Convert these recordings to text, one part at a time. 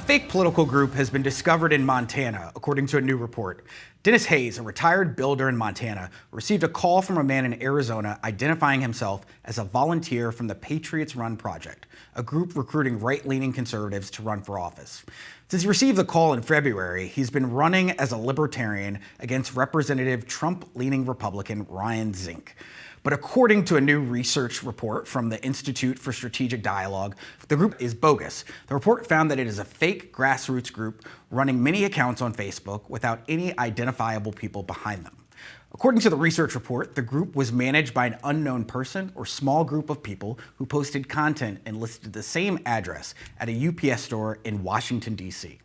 A fake political group has been discovered in Montana, according to a new report. Dennis Hayes, a retired builder in Montana, received a call from a man in Arizona identifying himself as a volunteer from the Patriots Run Project, a group recruiting right-leaning conservatives to run for office. Since he received the call in February, he's been running as a libertarian against Representative Trump-leaning Republican Ryan Zink. But according to a new research report from the Institute for Strategic Dialogue, the group is bogus. The report found that it is a fake grassroots group running many accounts on Facebook without any identifiable people behind them. According to the research report, the group was managed by an unknown person or small group of people who posted content and listed the same address at a UPS store in Washington, D.C.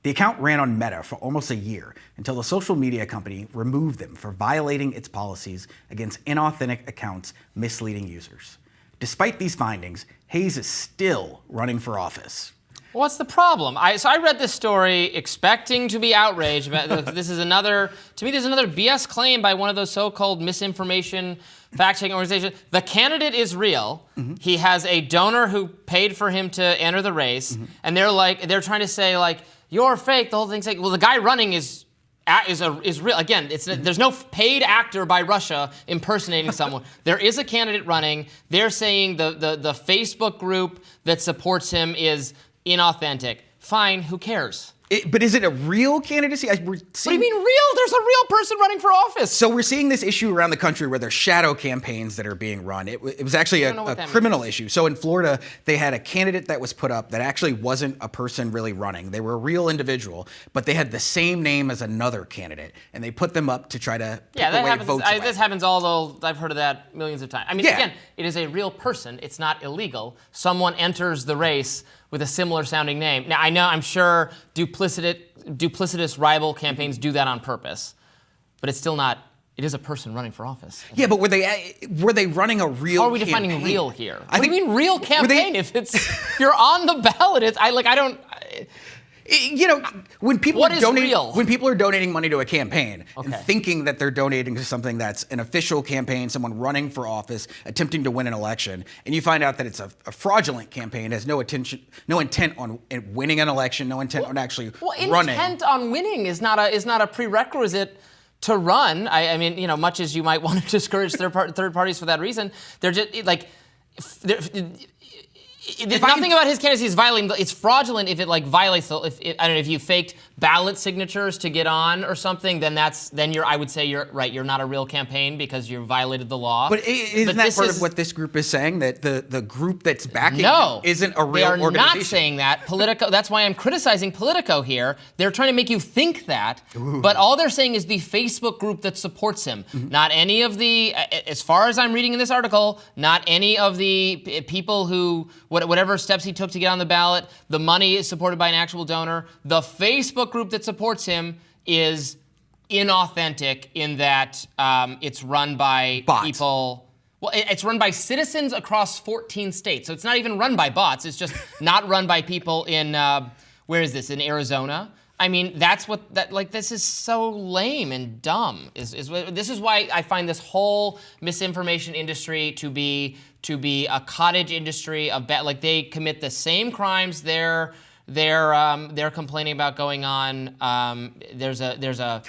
The account ran on Meta for almost a year until the social media company removed them for violating its policies against inauthentic accounts misleading users. Despite these findings, Hayes is still running for office. What's the problem? So I read this story expecting to be outraged. This is another BS claim by one of those so-called misinformation fact-checking organizations. The candidate is real. Mm-hmm. He has a donor who paid for him to enter the race, mm-hmm. and they're trying to say like, you're fake. The whole thing's like, well, the guy running is real. Again, there's no paid actor by Russia impersonating someone. There is a candidate running. They're saying the Facebook group that supports him is inauthentic. Fine, who cares? But is it a real candidacy? What do you mean real? There's a real person running for office. So we're seeing this issue around the country where there's shadow campaigns that are being run. It was actually a criminal issue. So in Florida, they had a candidate that was put up that actually wasn't a person really running. They were a real individual, but they had the same name as another candidate, and they put them up to try to pick away votes away. This happens although I've heard of that millions of times. I mean, Again, it is a real person. It's not illegal. Someone enters the race with a similar sounding name. Now, I'm sure duplicitous rival campaigns do that on purpose, but it's still not. It is a person running for office. Yeah, but were they running a real? How are we defining real here? What do you mean real campaign? If you're on the ballot, I don't. You know, when people are donating money to a campaign and thinking that they're donating to something that's an official campaign, someone running for office, attempting to win an election, and you find out that it's a fraudulent campaign, has no intent on winning an election, no intent on actually running. Intent on winning is not a prerequisite to run. I mean, much as you might want to discourage third parties for that reason, they're just like. Nothing about his candidacy is violating. It's fraudulent if it violates. If you faked ballot signatures to get on or something, then I would say you're right. You're not a real campaign because you violated the law. But isn't that part of what this group is saying, that the group that's backing isn't a real organization? They are not saying that. Politico. That's why I'm criticizing Politico here. They're trying to make you think that, but all they're saying is the Facebook group that supports him. Mm-hmm. Not any of the, as far as I'm reading in this article, not any of the people who. Whatever steps he took to get on the ballot, the money is supported by an actual donor. The Facebook group that supports him is inauthentic in that it's run by people. Well, it's run by citizens across 14 states. So it's not even run by bots. It's just not run by people in, where is this, in Arizona? I mean, this is so lame and dumb. This is why I find this whole misinformation industry to be a cottage industry of they commit the same crimes they're complaining about going on. There's a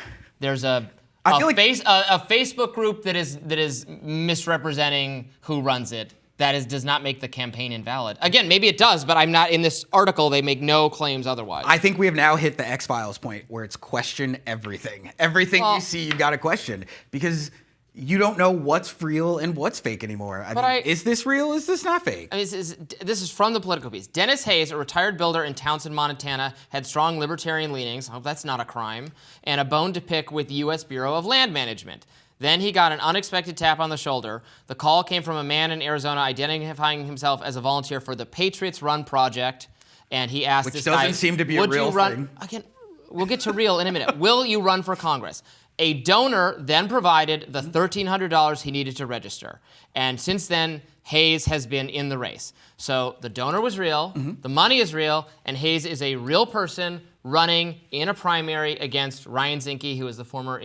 Facebook group that is misrepresenting who runs it. That does not make the campaign invalid. Again, maybe it does, but I'm not in this article. They make no claims otherwise. I think we have now hit the X-Files point where it's question everything. Everything you see, you got to question because you don't know what's real and what's fake anymore. Is this real? Is this not fake? This is from the Politico piece. Dennis Hayes, a retired builder in Townsend, Montana, had strong libertarian leanings. I hope that's not a crime. And a bone to pick with the U.S. Bureau of Land Management. Then he got an unexpected tap on the shoulder. The call came from a man in Arizona identifying himself as a volunteer for the Patriots Run Project, and he asked this guy, which doesn't seem to be a real thing. Again, we'll get to real in a minute. Will you run for Congress? A donor then provided the $1,300 he needed to register, and since then, Hayes has been in the race. So the donor was real, the money is real, and Hayes is a real person running in a primary against Ryan Zinke, who is the former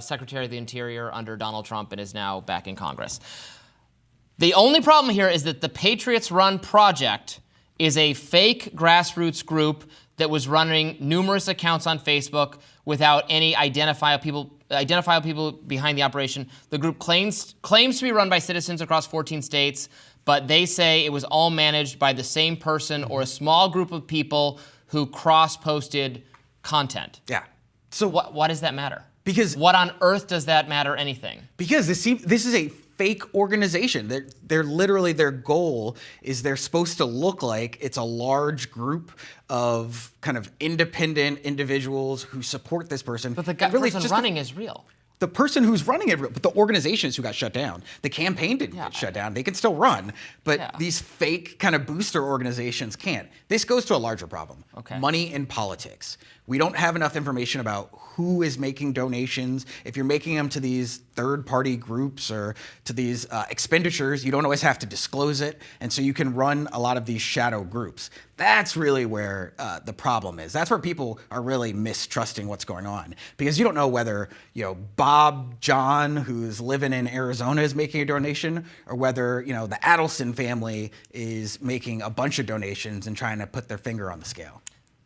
Secretary of the Interior under Donald Trump and is now back in Congress. The only problem here is that the Patriots Run Project is a fake grassroots group that was running numerous accounts on Facebook without any identifiable people behind the operation. The group claims to be run by citizens across 14 states, but they say it was all managed by the same person or a small group of people who cross-posted content. Yeah. So why does that matter? Because what on earth does that matter anything? Because this is a fake organization. They're literally, their goal is they're supposed to look like it's a large group of kind of independent individuals who support this person. But the person running is real. The person who's running it, but the organizations who got shut down, the campaign didn't get shut down. They can still run, but these fake kind of booster organizations can't. This goes to a larger problem. Money in politics. We don't have enough information about who is making donations. If you're making them to these third-party groups or to these expenditures, you don't always have to disclose it, and so you can run a lot of these shadow groups. That's really where the problem is. That's where people are really mistrusting what's going on, because you don't know whether Bob John, who's living in Arizona, is making a donation, or whether the Adelson family is making a bunch of donations and trying to put their finger on the scale.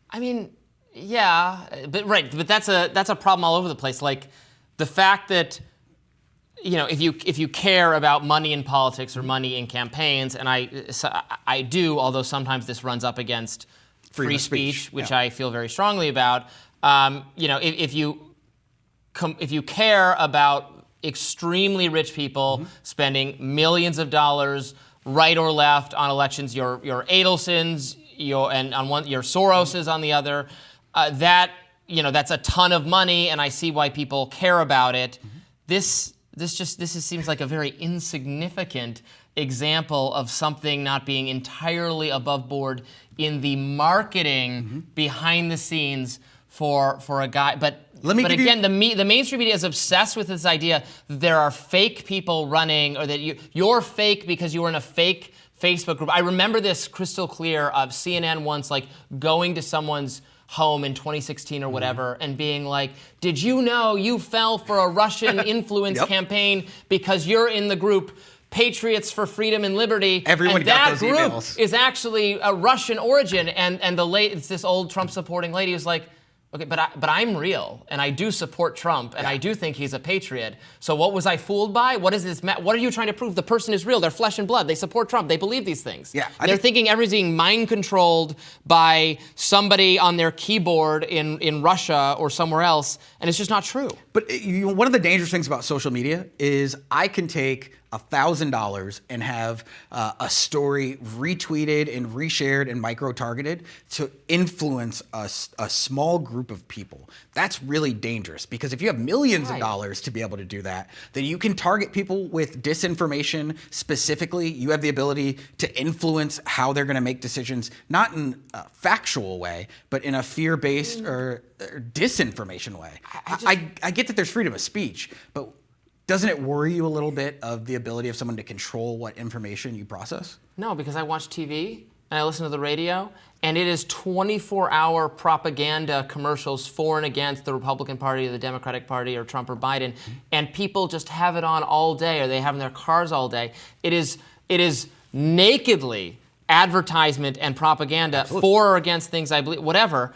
I mean, yeah, but that's a problem all over the place. Like the fact that if you care about money in politics or money in campaigns, and I do, although sometimes this runs up against free speech, which I feel very strongly about. If you care about extremely rich people spending millions of dollars, right or left, on elections, your Adelsons, your Soroses on the other, that's a ton of money, and I see why people care about it. This seems like a very insignificant example of something not being entirely above board in the marketing behind the scenes for a guy. But again, the mainstream media is obsessed with this idea that there are fake people running, or that you're fake because you were in a fake Facebook group. I remember this crystal clear of CNN once going to someone's home in 2016 or whatever and being like, did you know you fell for a Russian influence campaign because you're in the group Patriots for Freedom and Liberty? Everyone and got those that group emails. Is actually a Russian origin, and it's this old Trump supporting lady who's like, okay, but I'm real, and I do support Trump, and I do think he's a patriot. So what was I fooled by? What is this? What are you trying to prove? The person is real. They're flesh and blood. They support Trump. They believe these things. Yeah, they're thinking everything's being mind controlled by somebody on their keyboard in Russia or somewhere else, and it's just not true. But one of the dangerous things about social media is I can take $1,000 and have a story retweeted and reshared and micro-targeted to influence a small group of people. That's really dangerous, because if you have millions of dollars to be able to do that, then you can target people with disinformation specifically. You have the ability to influence how they're going to make decisions, not in a factual way, but in a fear-based or disinformation way. I get that there's freedom of speech, but doesn't it worry you a little bit of the ability of someone to control what information you process? No, because I watch TV and I listen to the radio, and it is 24-hour propaganda commercials for and against the Republican Party or the Democratic Party or Trump or Biden, and people just have it on all day, or they have it in their cars all day. It is nakedly advertisement and propaganda for or against things I believe, whatever.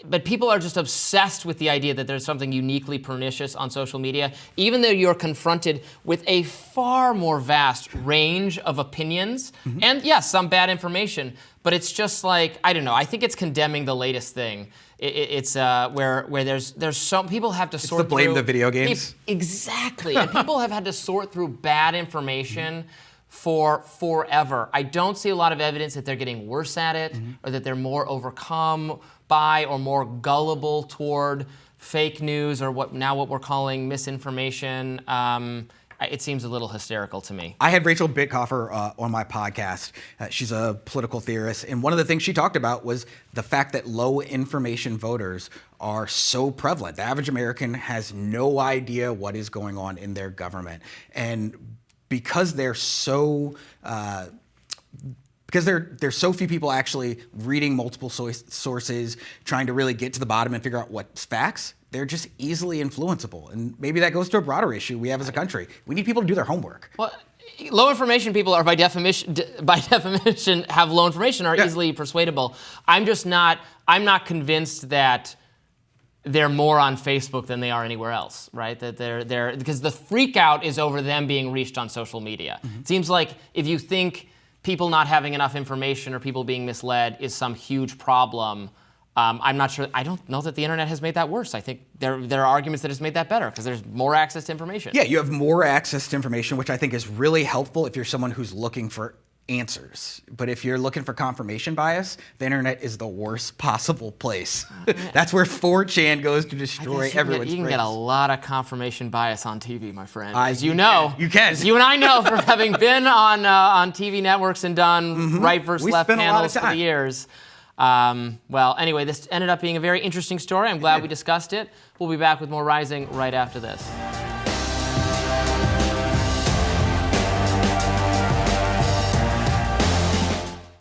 But people are just obsessed with the idea that there's something uniquely pernicious on social media, even though you're confronted with a far more vast range of opinions and, yes, some bad information. But it's just like, I don't know, I think it's condemning the latest thing. It's where there's some people have to sort through. Blame the video games. Exactly. And people have had to sort through bad information for forever. I don't see a lot of evidence that they're getting worse at it or that they're more overcome by or more gullible toward fake news or what we're calling misinformation. It seems a little hysterical to me. I had Rachel Bittkoffer on my podcast. She's a political theorist, and one of the things she talked about was the fact that low information voters are so prevalent. The average American has no idea what is going on in their government, and because there's so few people actually reading multiple sources, trying to really get to the bottom and figure out what's facts, they're just easily influenceable. And maybe that goes to a broader issue we have as a country. We need people to do their homework. Well, low information people are by definition have low information, are easily persuadable. I'm not convinced that they're more on Facebook than they are anywhere else, right? That they're because the freak out is over them being reached on social media. It seems like if you think people not having enough information or people being misled is some huge problem, I'm not sure. I don't know that the internet has made that worse. I think there are arguments that it's made that better because there's more access to information. Yeah, you have more access to information, which I think is really helpful if you're someone who's looking for answers. But if you're looking for confirmation bias, the internet is the worst possible place. That's where 4chan goes to destroy everyone's You can get a lot of confirmation bias on TV, my friend. As you know. You can. As you and I know from having been on TV networks and done right versus left panels for the years. Well, anyway, this ended up being a very interesting story. I'm glad we discussed it. We'll be back with more Rising right after this.